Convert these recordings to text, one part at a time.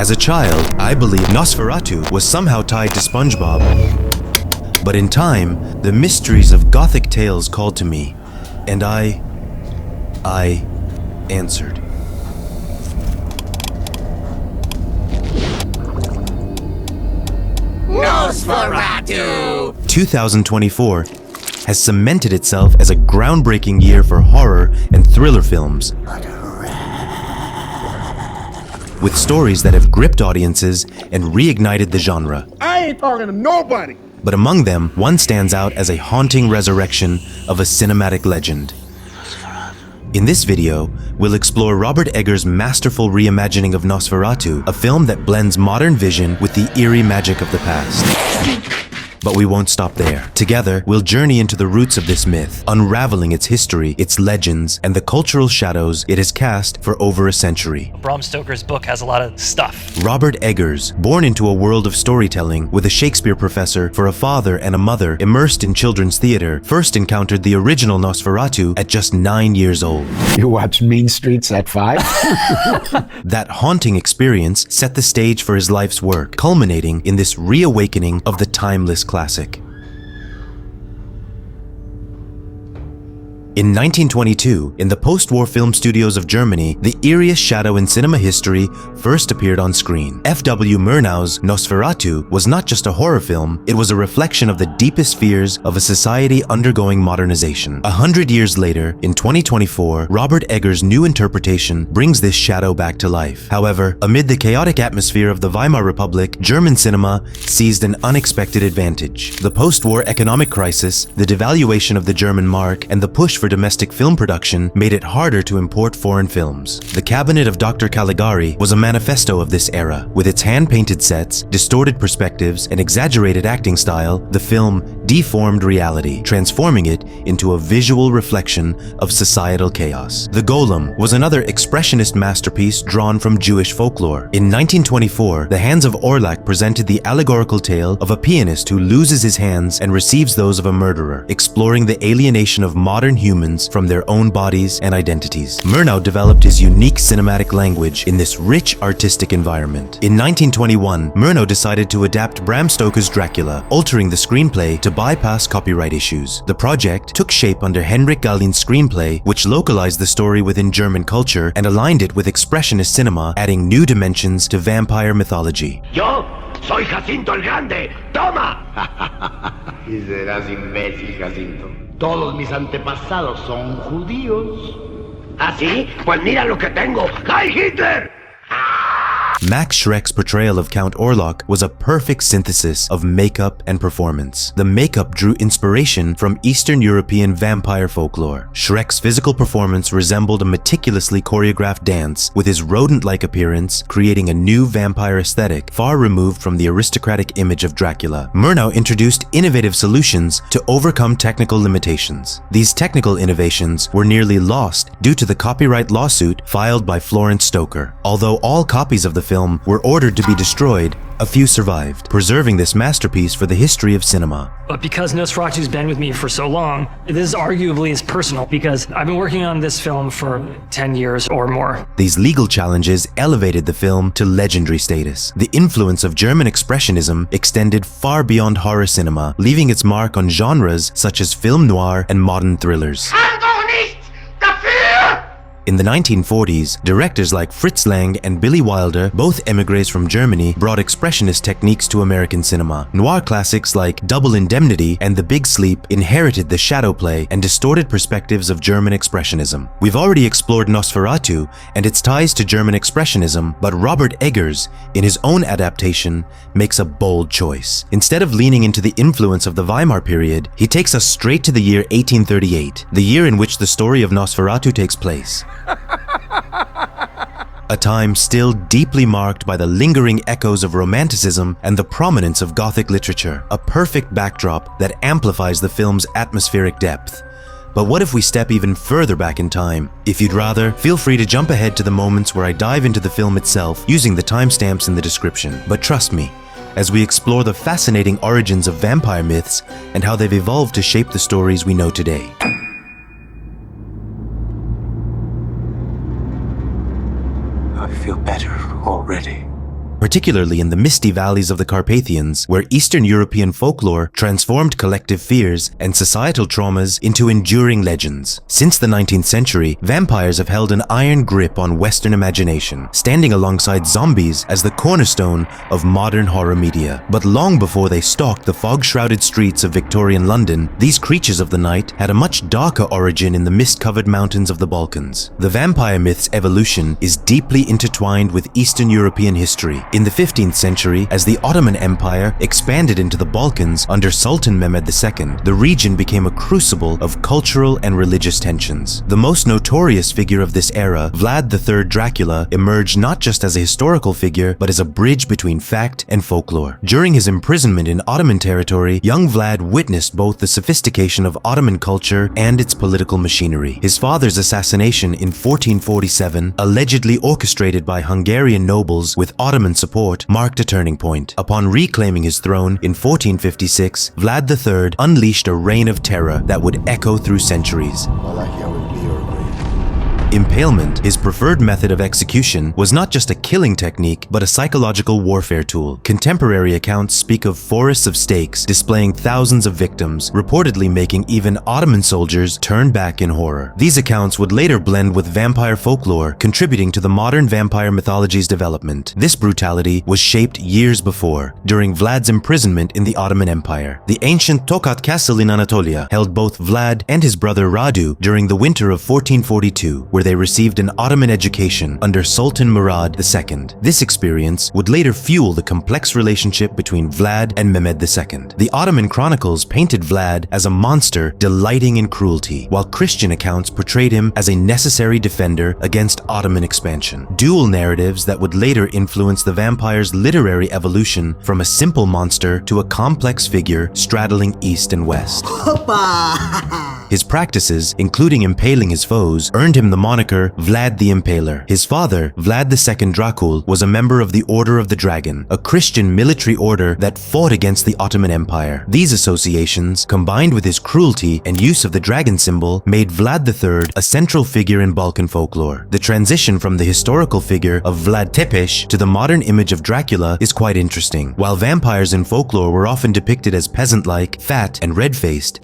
As a child, I believed Nosferatu was somehow tied to SpongeBob. But in time, the mysteries of Gothic tales called to me, and I answered. Nosferatu! 2024 has cemented itself as a groundbreaking year for horror and thriller films, with stories that have gripped audiences and reignited the genre. I ain't talking to nobody! But among them, one stands out as a haunting resurrection of a cinematic legend. In this video, we'll explore Robert Eggers' masterful reimagining of Nosferatu, a film that blends modern vision with the eerie magic of the past. But we won't stop there. Together, we'll journey into the roots of this myth, unraveling its history, its legends, and the cultural shadows it has cast for over a century. Bram Stoker's book has a lot of stuff. Robert Eggers, born into a world of storytelling with a Shakespeare professor for a father and a mother immersed in children's theater, first encountered the original Nosferatu at just 9 years old. You watched Mean Streets at 5? That haunting experience set the stage for his life's work, culminating in this reawakening of the timeless classic. In 1922, in the post-war film studios of Germany, the eeriest shadow in cinema history first appeared on screen. F.W. Murnau's Nosferatu was not just a horror film, it was a reflection of the deepest fears of a society undergoing modernization. 100 years later, in 2024, Robert Eggers' new interpretation brings this shadow back to life. However, amid the chaotic atmosphere of the Weimar Republic, German cinema seized an unexpected advantage. The post-war economic crisis, the devaluation of the German mark, and the push for domestic film production made it harder to import foreign films. The Cabinet of Dr. Caligari was a manifesto of this era. With its hand-painted sets, distorted perspectives, and exaggerated acting style, the film deformed reality, transforming it into a visual reflection of societal chaos. The Golem was another expressionist masterpiece drawn from Jewish folklore. In 1924, the hands of Orlok presented the allegorical tale of a pianist who loses his hands and receives those of a murderer, exploring the alienation of modern humans from their own bodies and identities. Murnau developed his unique cinematic language in this rich artistic environment. In 1921, Murnau decided to adapt Bram Stoker's Dracula, altering the screenplay to bypass copyright issues. The project took shape under Henrik Gallin's screenplay, which localized the story within German culture and aligned it with expressionist cinema, adding new dimensions to vampire mythology. Yo soy Jacinto el Grande. Toma. Y serás imbécil, Jacinto. Todos mis antepasados son judíos. ¿Ah, sí? Pues mira lo que tengo. ¡Heil Hitler! Max Schreck's portrayal of Count Orlok was a perfect synthesis of makeup and performance. The makeup drew inspiration from Eastern European vampire folklore. Schreck's physical performance resembled a meticulously choreographed dance, with his rodent-like appearance creating a new vampire aesthetic far removed from the aristocratic image of Dracula. Murnau introduced innovative solutions to overcome technical limitations. These technical innovations were nearly lost due to the copyright lawsuit filed by Florence Stoker. Although all copies of the film were ordered to be destroyed, a few survived, preserving this masterpiece for the history of cinema. But because Nosferatu's been with me for so long, this arguably is personal because I've been working on this film for 10 years or more. These legal challenges elevated the film to legendary status. The influence of German Expressionism extended far beyond horror cinema, leaving its mark on genres such as film noir and modern thrillers. In the 1940s, directors like Fritz Lang and Billy Wilder, both emigres from Germany, brought expressionist techniques to American cinema. Noir classics like Double Indemnity and The Big Sleep inherited the shadow play and distorted perspectives of German Expressionism. We've already explored Nosferatu and its ties to German Expressionism, but Robert Eggers, in his own adaptation, makes a bold choice. Instead of leaning into the influence of the Weimar period, he takes us straight to the year 1838, the year in which the story of Nosferatu takes place. A time still deeply marked by the lingering echoes of Romanticism and the prominence of Gothic literature, a perfect backdrop that amplifies the film's atmospheric depth. But what if we step even further back in time? If you'd rather, feel free to jump ahead to the moments where I dive into the film itself using the timestamps in the description. But trust me, as we explore the fascinating origins of vampire myths and how they've evolved to shape the stories we know today. I feel better already. particularly in the misty valleys of the Carpathians, where Eastern European folklore transformed collective fears and societal traumas into enduring legends. Since the 19th century, vampires have held an iron grip on Western imagination, standing alongside zombies as the cornerstone of modern horror media. But long before they stalked the fog-shrouded streets of Victorian London, these creatures of the night had a much darker origin in the mist-covered mountains of the Balkans. The vampire myth's evolution is deeply intertwined with Eastern European history. In the 15th century, as the Ottoman Empire expanded into the Balkans under Sultan Mehmed II, the region became a crucible of cultural and religious tensions. The most notorious figure of this era, Vlad III Dracula, emerged not just as a historical figure, but as a bridge between fact and folklore. During his imprisonment in Ottoman territory, young Vlad witnessed both the sophistication of Ottoman culture and its political machinery. His father's assassination in 1447, allegedly orchestrated by Hungarian nobles with Ottoman support, marked a turning point. Upon reclaiming his throne in 1456, Vlad III unleashed a reign of terror that would echo through centuries. Impalement, his preferred method of execution, was not just a killing technique, but a psychological warfare tool. Contemporary accounts speak of forests of stakes displaying thousands of victims, reportedly making even Ottoman soldiers turn back in horror. These accounts would later blend with vampire folklore, contributing to the modern vampire mythology's development. This brutality was shaped years before, during Vlad's imprisonment in the Ottoman Empire. The ancient Tokat Castle in Anatolia held both Vlad and his brother Radu during the winter of 1442, where they received an Ottoman education under Sultan Murad II. This experience would later fuel the complex relationship between Vlad and Mehmed II. The Ottoman chronicles painted Vlad as a monster delighting in cruelty, while Christian accounts portrayed him as a necessary defender against Ottoman expansion. Dual narratives that would later influence the vampire's literary evolution from a simple monster to a complex figure straddling east and west. His practices, including impaling his foes, earned him the moniker Vlad the Impaler. His father, Vlad II Dracul, was a member of the Order of the Dragon, a Christian military order that fought against the Ottoman Empire. These associations, combined with his cruelty and use of the dragon symbol, made Vlad III a central figure in Balkan folklore. The transition from the historical figure of Vlad Tepes to the modern image of Dracula is quite interesting. While vampires in folklore were often depicted as peasant-like, fat, and red-faced,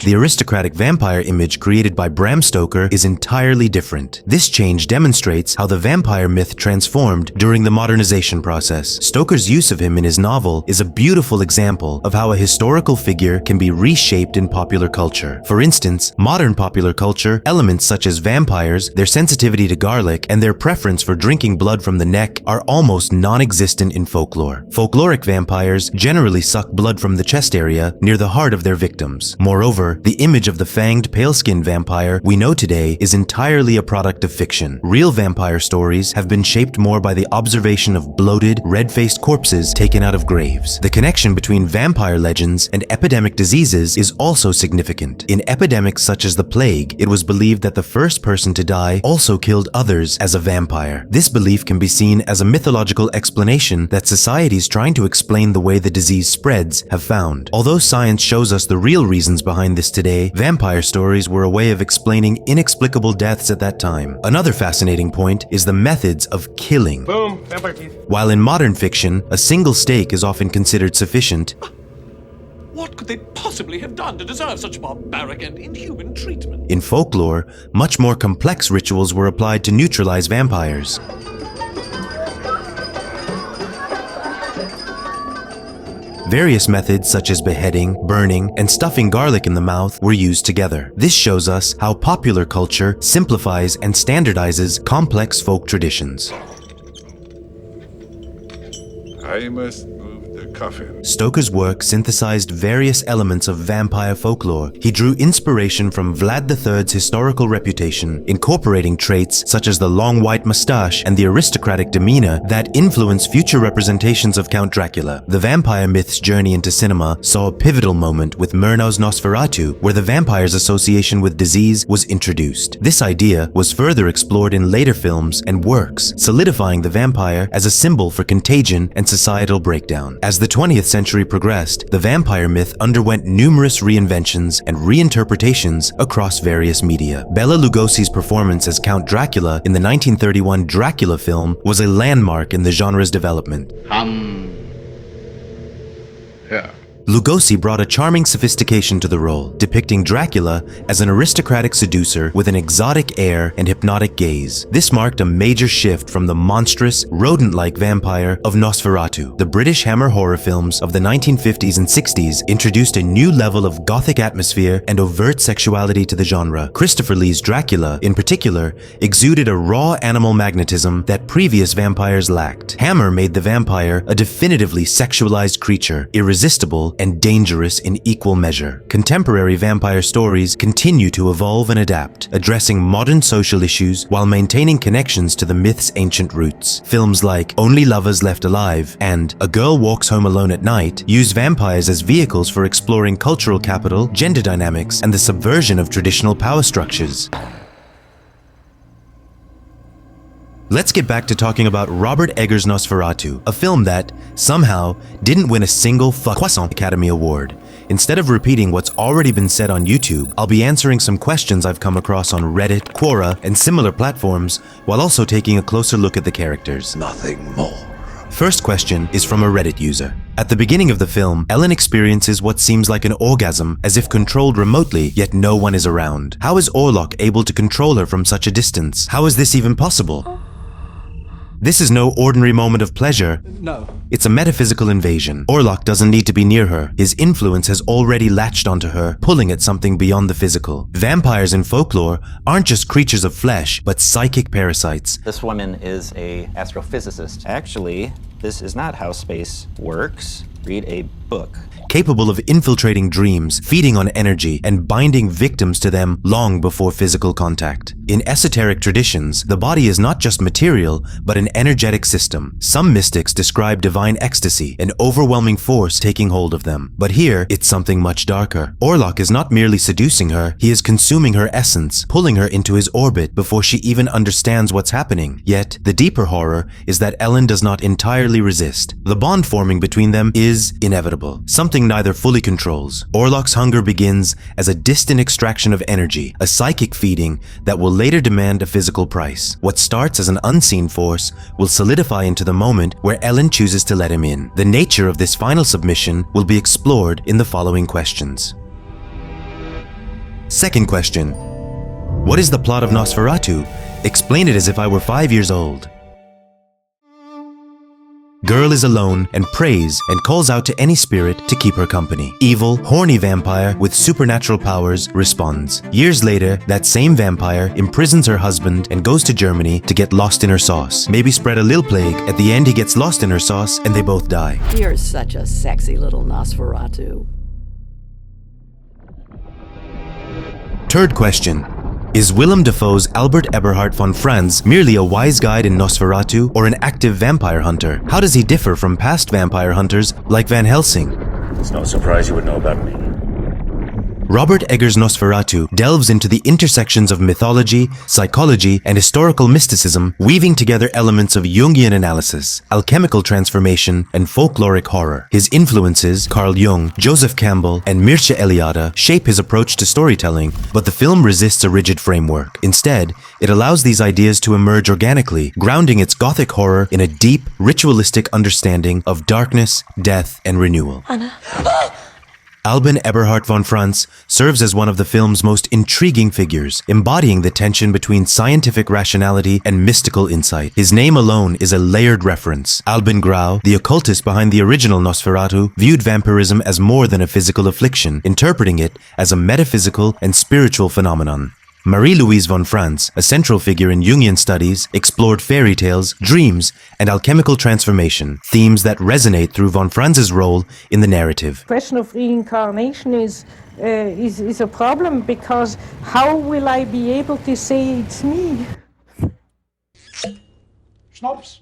the aristocratic vampire image created by Bram Stoker is entirely different. This change demonstrates how the vampire myth transformed during the modernization process. Stoker's use of him in his novel is a beautiful example of how a historical figure can be reshaped in popular culture. For instance, modern popular culture, elements such as vampires, their sensitivity to garlic, and their preference for drinking blood from the neck are almost non-existent in folklore. Folkloric vampires generally suck blood from the chest area near the heart of their victims. Moreover, the image of the fanged, pale-skinned vampire we know today is entirely a product of fiction. Real vampire stories have been shaped more by the observation of bloated, red-faced corpses taken out of graves. The connection between vampire legends and epidemic diseases is also significant. In epidemics such as the plague, it was believed that the first person to die also killed others as a vampire. This belief can be seen as a mythological explanation that societies trying to explain the way the disease spreads have found. Although science shows us the real reasons behind this today, vampire stories were a way of explaining inexplicable deaths at that time. Another fascinating point is the methods of killing. Boom, vampire teeth. While in modern fiction, a single stake is often considered sufficient, What could they possibly have done to deserve such barbaric and inhuman treatment? in folklore, much more complex rituals were applied to neutralize vampires. Various methods such as beheading, burning, and stuffing garlic in the mouth were used together. This shows us how popular culture simplifies and standardizes complex folk traditions. I must move the coffin. Stoker's work synthesized various elements of vampire folklore. He drew inspiration from Vlad III's historical reputation, incorporating traits such as the long white mustache and the aristocratic demeanor that influence future representations of Count Dracula. The vampire myth's journey into cinema saw a pivotal moment with Murnau's Nosferatu, where the vampire's association with disease was introduced. This idea was further explored in later films and works, solidifying the vampire as a symbol for contagion and societal breakdown. As the 20th century progressed, the vampire myth underwent numerous reinventions and reinterpretations across various media. Bela Lugosi's performance as Count Dracula in the 1931 Dracula film was a landmark in the genre's development. Yeah. Lugosi brought a charming sophistication to the role, depicting Dracula as an aristocratic seducer with an exotic air and hypnotic gaze. This marked a major shift from the monstrous, rodent-like vampire of Nosferatu. The British Hammer horror films of the 1950s and 60s introduced a new level of Gothic atmosphere and overt sexuality to the genre. Christopher Lee's Dracula, in particular, exuded a raw animal magnetism that previous vampires lacked. Hammer made the vampire a definitively sexualized creature, irresistible and dangerous in equal measure. Contemporary vampire stories continue to evolve and adapt, addressing modern social issues while maintaining connections to the myth's ancient roots. Films like Only Lovers Left Alive and A Girl Walks Home Alone at Night use vampires as vehicles for exploring cultural capital, gender dynamics, and the subversion of traditional power structures. Let's get back to talking about Robert Eggers Nosferatu, a film that, somehow, didn't win a single Croissant Academy Award. Instead of repeating what's already been said on YouTube, I'll be answering some questions I've come across on Reddit, Quora, and similar platforms, while also taking a closer look at the characters. Nothing more. First question is from a Reddit user. At the beginning of the film, Ellen experiences what seems like an orgasm, as if controlled remotely, yet no one is around. How is Orlok able to control her from such a distance? How is this even possible? This is no ordinary moment of pleasure. No. It's a metaphysical invasion. Orlok doesn't need to be near her. His influence has already latched onto her, pulling at something beyond the physical. Vampires in folklore aren't just creatures of flesh, but psychic parasites. This woman is an astrophysicist. Actually, this is not how space works. Read a book. Capable of infiltrating dreams, feeding on energy, and binding victims to them long before physical contact. In esoteric traditions, the body is not just material, but an energetic system. Some mystics describe divine ecstasy, an overwhelming force taking hold of them. But here, it's something much darker. Orlok is not merely seducing her, he is consuming her essence, pulling her into his orbit before she even understands what's happening. Yet, the deeper horror is that Ellen does not entirely resist. The bond forming between them is inevitable, something neither fully controls. Orlok's hunger begins as a distant extraction of energy, a psychic feeding that will later demand a physical price. What starts as an unseen force will solidify into the moment where Ellen chooses to let him in. The nature of this final submission will be explored in the following questions. Second question. What is the plot of Nosferatu? Explain it as if I were 5 years old. Girl is alone and prays and calls out to any spirit to keep her company. Evil, horny vampire with supernatural powers responds. Years later, that same vampire imprisons her husband and goes to Germany to get lost in her sauce. Maybe spread a little plague. At the end, he gets lost in her sauce and they both die. You're such a sexy little Nosferatu. Third question. Is Willem Dafoe's Albert Eberhart von Franz merely a wise guide in Nosferatu or an active vampire hunter? How does he differ from past vampire hunters like Van Helsing? It's no surprise you would know about me. Robert Eggers Nosferatu delves into the intersections of mythology, psychology, and historical mysticism, weaving together elements of Jungian analysis, alchemical transformation, and folkloric horror. His influences, Carl Jung, Joseph Campbell, and Mircea Eliade, shape his approach to storytelling, but the film resists a rigid framework. Instead, it allows these ideas to emerge organically, grounding its Gothic horror in a deep, ritualistic understanding of darkness, death, and renewal. Anna. Albin Eberhart von Franz serves as one of the film's most intriguing figures, embodying the tension between scientific rationality and mystical insight. His name alone is a layered reference. Albin Grau, the occultist behind the original Nosferatu, viewed vampirism as more than a physical affliction, interpreting it as a metaphysical and spiritual phenomenon. Marie-Louise von Franz, a central figure in Jungian studies, explored fairy tales, dreams, and alchemical transformation, themes that resonate through von Franz's role in the narrative. The question of reincarnation is a problem, because how will I be able to say it's me? Schnapps.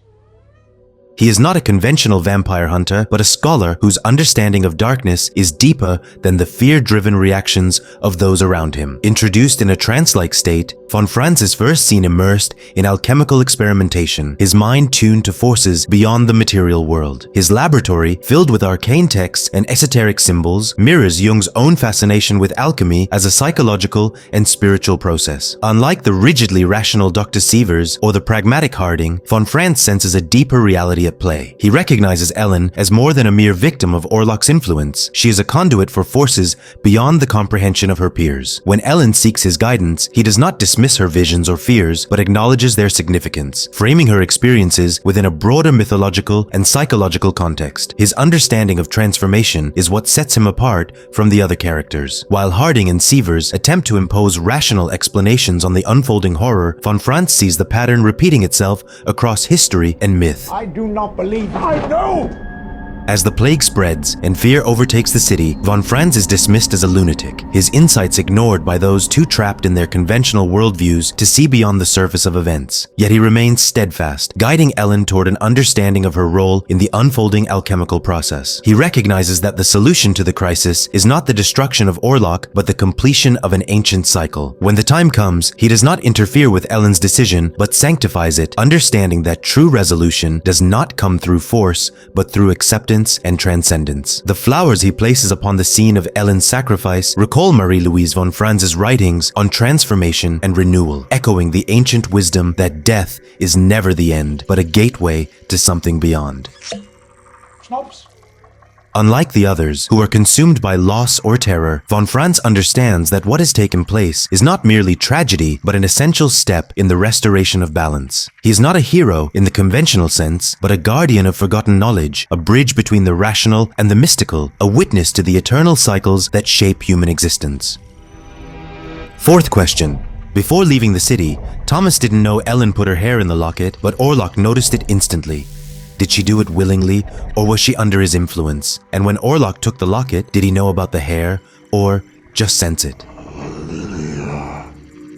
He is not a conventional vampire hunter, but a scholar whose understanding of darkness is deeper than the fear-driven reactions of those around him. Introduced in a trance-like state, von Franz is first seen immersed in alchemical experimentation, his mind tuned to forces beyond the material world. His laboratory, filled with arcane texts and esoteric symbols, mirrors Jung's own fascination with alchemy as a psychological and spiritual process. Unlike the rigidly rational Dr. Sievers or the pragmatic Harding, von Franz senses a deeper reality at play. He recognizes Ellen as more than a mere victim of Orlok's influence. She is a conduit for forces beyond the comprehension of her peers. When Ellen seeks his guidance, he does not dismiss her visions or fears, but acknowledges their significance, framing her experiences within a broader mythological and psychological context. His understanding of transformation is what sets him apart from the other characters. While Harding and Sievers attempt to impose rational explanations on the unfolding horror, von Franz sees the pattern repeating itself across history and myth. I do not believe I know! As the plague spreads and fear overtakes the city, von Franz is dismissed as a lunatic, his insights ignored by those too trapped in their conventional worldviews to see beyond the surface of events. Yet he remains steadfast, guiding Ellen toward an understanding of her role in the unfolding alchemical process. He recognizes that the solution to the crisis is not the destruction of Orlok, but the completion of an ancient cycle. When the time comes, he does not interfere with Ellen's decision, but sanctifies it, understanding that true resolution does not come through force, but through acceptance and transcendence. The flowers he places upon the scene of Ellen's sacrifice recall Marie-Louise von Franz's writings on transformation and renewal, echoing the ancient wisdom that death is never the end, but a gateway to something beyond. Schnapps. Unlike the others, who are consumed by loss or terror, von Franz understands that what has taken place is not merely tragedy, but an essential step in the restoration of balance. He is not a hero in the conventional sense, but a guardian of forgotten knowledge, a bridge between the rational and the mystical, a witness to the eternal cycles that shape human existence. Fourth question. Before leaving the city, Thomas didn't know Ellen put her hair in the locket, but Orlok noticed it instantly. Did she do it willingly, or was she under his influence? And when Orlok took the locket, did he know about the hair, or just sense it?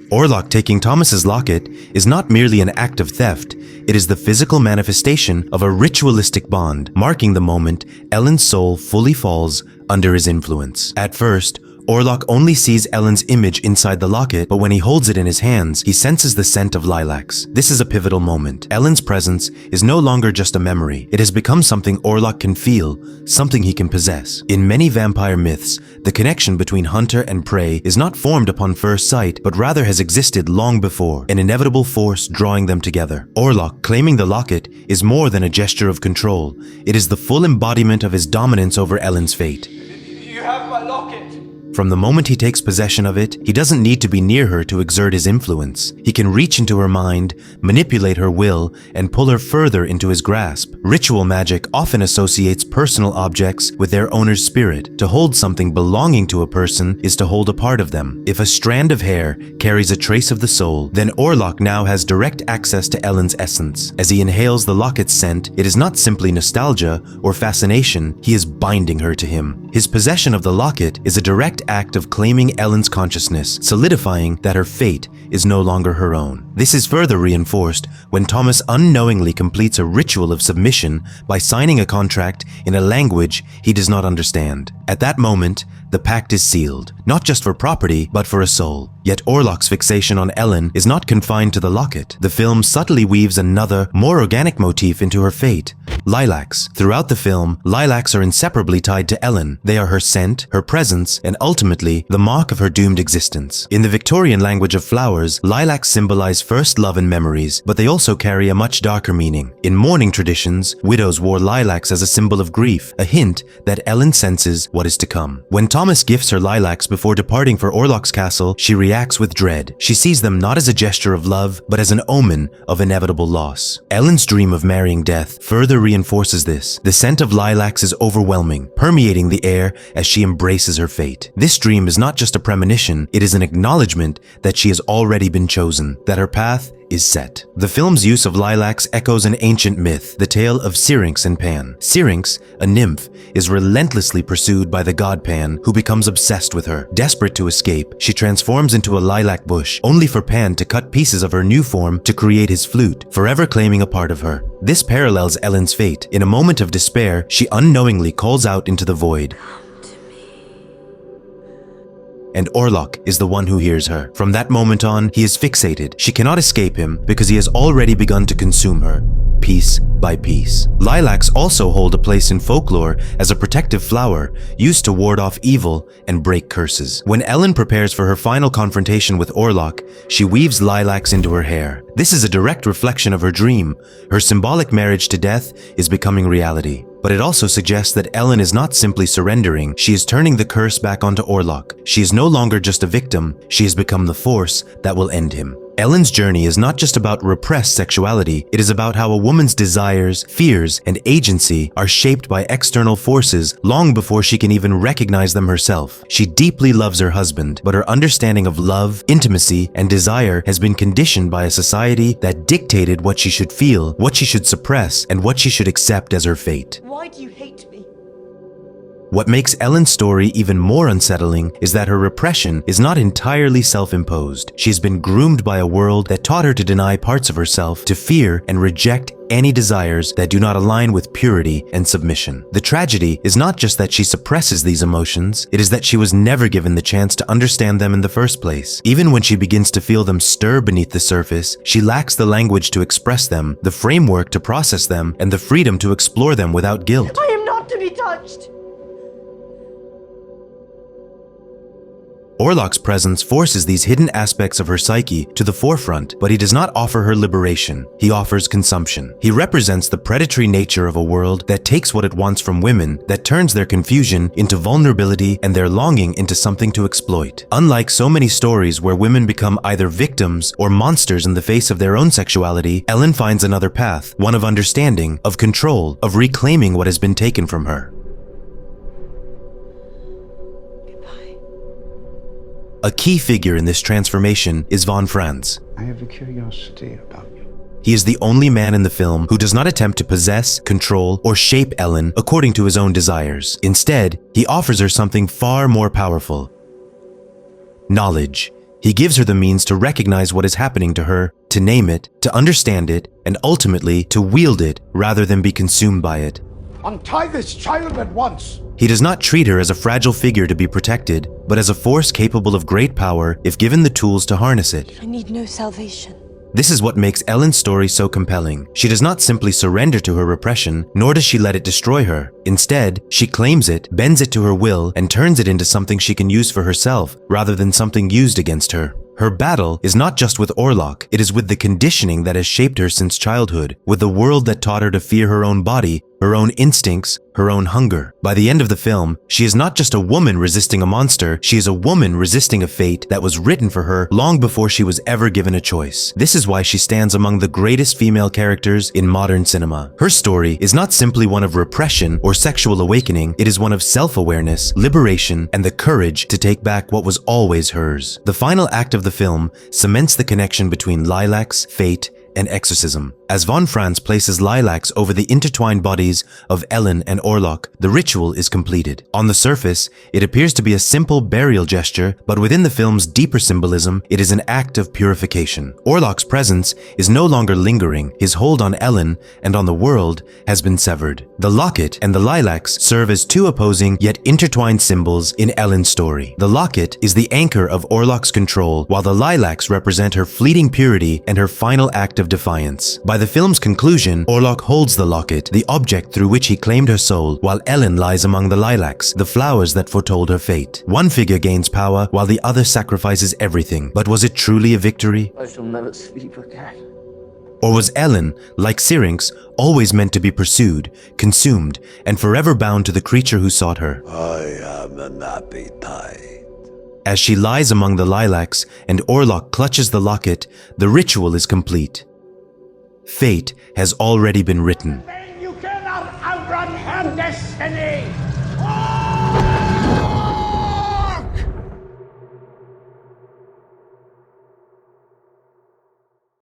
Orlok taking Thomas's locket is not merely an act of theft, it is the physical manifestation of a ritualistic bond, marking the moment Ellen's soul fully falls under his influence. At first, Orlok only sees Ellen's image inside the locket, but when he holds it in his hands, he senses the scent of lilacs. This is a pivotal moment. Ellen's presence is no longer just a memory. It has become something Orlok can feel, something he can possess. In many vampire myths, the connection between hunter and prey is not formed upon first sight, but rather has existed long before, an inevitable force drawing them together. Orlok claiming the locket is more than a gesture of control. It is the full embodiment of his dominance over Ellen's fate. You have my locket! From the moment he takes possession of it, he doesn't need to be near her to exert his influence. He can reach into her mind, manipulate her will, and pull her further into his grasp. Ritual magic often associates personal objects with their owner's spirit. To hold something belonging to a person is to hold a part of them. If a strand of hair carries a trace of the soul, then Orlok now has direct access to Ellen's essence. As he inhales the locket's scent, it is not simply nostalgia or fascination, he is binding her to him. His possession of the locket is a direct act of claiming Ellen's consciousness, solidifying that her fate is no longer her own. This is further reinforced when Thomas unknowingly completes a ritual of submission by signing a contract in a language he does not understand. At that moment, the pact is sealed, not just for property, but for a soul. Yet Orlok's fixation on Ellen is not confined to the locket. The film subtly weaves another, more organic motif into her fate: lilacs. Throughout the film, lilacs are inseparably tied to Ellen. They are her scent, her presence, and ultimately, the mark of her doomed existence. In the Victorian language of flowers, lilacs symbolize first love and memories, but they also carry a much darker meaning. In mourning traditions, widows wore lilacs as a symbol of grief, a hint that Ellen senses what is to come. When Thomas gifts her lilacs before departing for Orlok's castle, she reacts with dread. She sees them not as a gesture of love, but as an omen of inevitable loss. Ellen's dream of marrying death further reinforces this. The scent of lilacs is overwhelming, permeating the air as she embraces her fate. This dream is not just a premonition, it is an acknowledgement that she has already been chosen, that her path is set. The film's use of lilacs echoes an ancient myth, the tale of Syrinx and Pan. Syrinx, a nymph, is relentlessly pursued by the god Pan, who becomes obsessed with her. Desperate to escape, she transforms into a lilac bush, only for Pan to cut pieces of her new form to create his flute, forever claiming a part of her. This parallels Ellen's fate. In a moment of despair, she unknowingly calls out into the void. And Orlok is the one who hears her. From that moment on, he is fixated. She cannot escape him because he has already begun to consume her, piece by piece. Lilacs also hold a place in folklore as a protective flower used to ward off evil and break curses. When Ellen prepares for her final confrontation with Orlok, she weaves lilacs into her hair. This is a direct reflection of her dream. Her symbolic marriage to death is becoming reality. But it also suggests that Ellen is not simply surrendering, she is turning the curse back onto Orlok. She is no longer just a victim, she has become the force that will end him. Ellen's journey is not just about repressed sexuality, it is about how a woman's desires, fears, and agency are shaped by external forces long before she can even recognize them herself. She deeply loves her husband, but her understanding of love, intimacy, and desire has been conditioned by a society that dictated what she should feel, what she should suppress, and what she should accept as her fate. Why do you hate me? What makes Ellen's story even more unsettling is that her repression is not entirely self-imposed. She has been groomed by a world that taught her to deny parts of herself, to fear and reject any desires that do not align with purity and submission. The tragedy is not just that she suppresses these emotions, it is that she was never given the chance to understand them in the first place. Even when she begins to feel them stir beneath the surface, she lacks the language to express them, the framework to process them, and the freedom to explore them without guilt. I am not to be touched! Orlok's presence forces these hidden aspects of her psyche to the forefront, but he does not offer her liberation. He offers consumption. He represents the predatory nature of a world that takes what it wants from women, that turns their confusion into vulnerability and their longing into something to exploit. Unlike so many stories where women become either victims or monsters in the face of their own sexuality, Ellen finds another path, one of understanding, of control, of reclaiming what has been taken from her. A key figure in this transformation is von Franz. I have a curiosity about you. He is the only man in the film who does not attempt to possess, control, or shape Ellen according to his own desires. Instead, he offers her something far more powerful: knowledge. He gives her the means to recognize what is happening to her, to name it, to understand it, and ultimately to wield it rather than be consumed by it. Untie this child at once! He does not treat her as a fragile figure to be protected, but as a force capable of great power if given the tools to harness it. I need no salvation. This is what makes Ellen's story so compelling. She does not simply surrender to her repression, nor does she let it destroy her. Instead, she claims it, bends it to her will, and turns it into something she can use for herself, rather than something used against her. Her battle is not just with Orlok, it is with the conditioning that has shaped her since childhood, with the world that taught her to fear her own body, her own instincts, her own hunger. By the end of the film, she is not just a woman resisting a monster, she is a woman resisting a fate that was written for her long before she was ever given a choice. This is why she stands among the greatest female characters in modern cinema. Her story is not simply one of repression or sexual awakening, it is one of self-awareness, liberation, and the courage to take back what was always hers. The final act of the film cements the connection between lilacs, fate, and exorcism. As von Franz places lilacs over the intertwined bodies of Ellen and Orlok, the ritual is completed. On the surface, it appears to be a simple burial gesture, but within the film's deeper symbolism, it is an act of purification. Orlok's presence is no longer lingering. His hold on Ellen and on the world has been severed. The locket and the lilacs serve as two opposing yet intertwined symbols in Ellen's story. The locket is the anchor of Orlok's control, while the lilacs represent her fleeting purity and her final act of defiance. By the film's conclusion, Orlok holds the locket, the object through which he claimed her soul, while Ellen lies among the lilacs, the flowers that foretold her fate. One figure gains power, while the other sacrifices everything. But was it truly a victory? I shall never sleep again. Or was Ellen, like Syrinx, always meant to be pursued, consumed, and forever bound to the creature who sought her? I am an appetite. As she lies among the lilacs and Orlok clutches the locket, the ritual is complete. Fate has already been written. You cannot outrun her destiny!